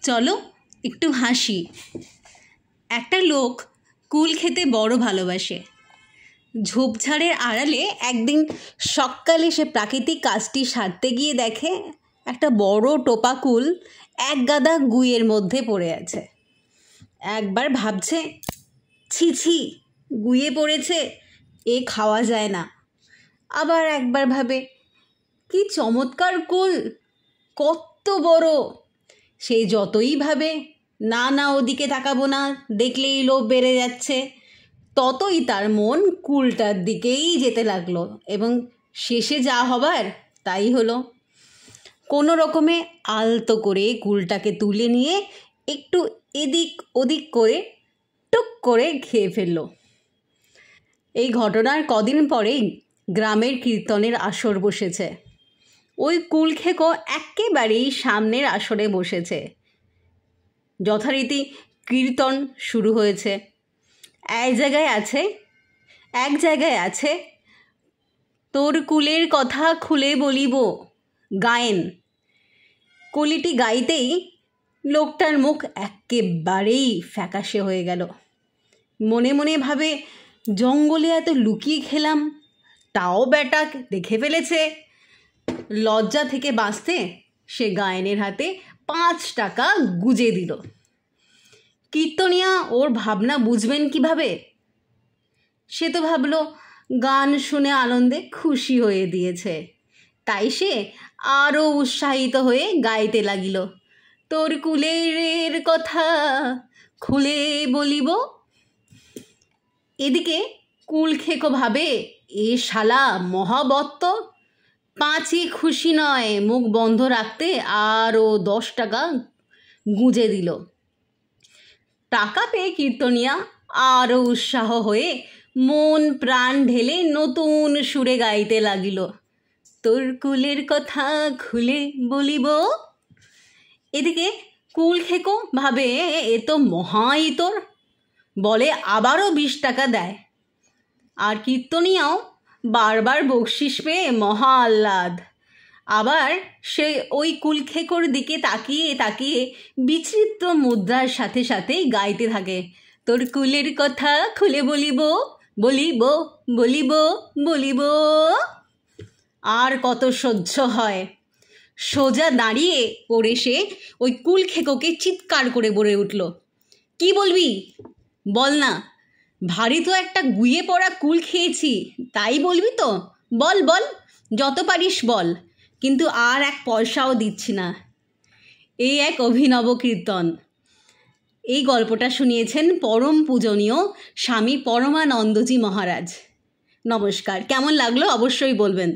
চলো একটু হাসি। একটা লোক কুল খেতে বড় ভালোবাসে। ঝোপঝাড়ের আড়ালে একদিন সকালে সে প্রাকৃতিক কাজটি সারতে গিয়ে দেখে একটা বড় টোপা কুল এক গাদা গুইয়ের মধ্যে পড়ে আছে। একবার ভাবছে, ছি ছি, গুইয়ে পড়েছে, এ খাওয়া যায় না। আবার একবার ভাবে, কি চমৎকার কুল, কত বড়। সে যতই ভাবে না না ওদিকে তাকাবো না, দেখলেই লোভ বেড়ে যাচ্ছে, ততই তার মন কুলটার দিকেই যেতে লাগলো এবং শেষে যা হবার তাই হলো। কোনো রকমে আলতো করে কুলটাকে তুলে নিয়ে একটু এদিক ওদিক করে টুক করে খেয়ে ফেলল। এই ঘটনার কদিন পরেই গ্রামের কীর্তনের আসর বসেছে। ওই কুল খেকো একেবারেই সামনের আসরে বসেছে। যথারীতি কীর্তন শুরু হয়েছে। এক জায়গায় আছে তোর কুলের কথা খুলে বলিব গায়েন। কলিটি গাইতেই লোকটার মুখ একেবারেই ফ্যাকাশে হয়ে গেল। মনে মনে ভাবে, জঙ্গলে এত লুকিয়ে খেলাম, তাও বেটা দেখে ফেলেছে। লজ্জা থেকে বাঁচতে সে গায়েনের হাতে 5 টাকা গুজে দিল। কীর্তনিয়া ওর ভাবনা বুঝবেন কিভাবে? সে তো ভাবলো গান শুনে আনন্দে খুশি হয়ে দিয়েছে, তাই সে আরও উৎসাহিত হয়ে গাইতে লাগিল, তোর কুলের কথা খুলে বলিব। এদিকে কুল খেকো ভাবে, এ শালা মহাবত্ত, 5ই খুশি নয়, মুখ বন্ধ রাখতে আরও 10 টাকা গুঁজে দিল। টাকা পেয়ে কীর্তনিয়া আরও উৎসাহ হয়ে মন প্রাণ ঢেলে নতুন সুরে গাইতে লাগিল, তোর কুলের কথা খুলে বলিব। এদিকে কুল খেকো ভাবে, এ তো মহা ইতর, বলে আবারও 20 টাকা দেয়। আর কীর্তনিয়াও বারবার বকশিস পেয়ে মহা আহ্লাদ। আবার সে ওই কুল খেকোর দিকে তাকিয়ে তাকিয়ে বিচিত্র মুদ্রার সাথে সাথেই গাইতে থাকে, তোর কুলের কথা খুলে বলিব বলিব বলিব বলিব। আর কত সহ্য হয়। সোজা দাঁড়িয়ে পড়ে সে ওই কুল খেকোকে চিৎকার করে বলে উঠল, কি বলবি বল না, ভারী তো একটা গুইয়ে পড়া কুল খেয়েছি, তাই বলবি তো? বল বল, যত পারিস বল, কিন্তু আর 1 পয়সাও দিচ্ছি না। এই এক অভিনব কীর্তন। এই গল্পটা শুনিয়েছেন পরম পূজনীয় স্বামী পরমানন্দজি মহারাজ। নমস্কার। কেমন লাগলো অবশ্যই বলবেন।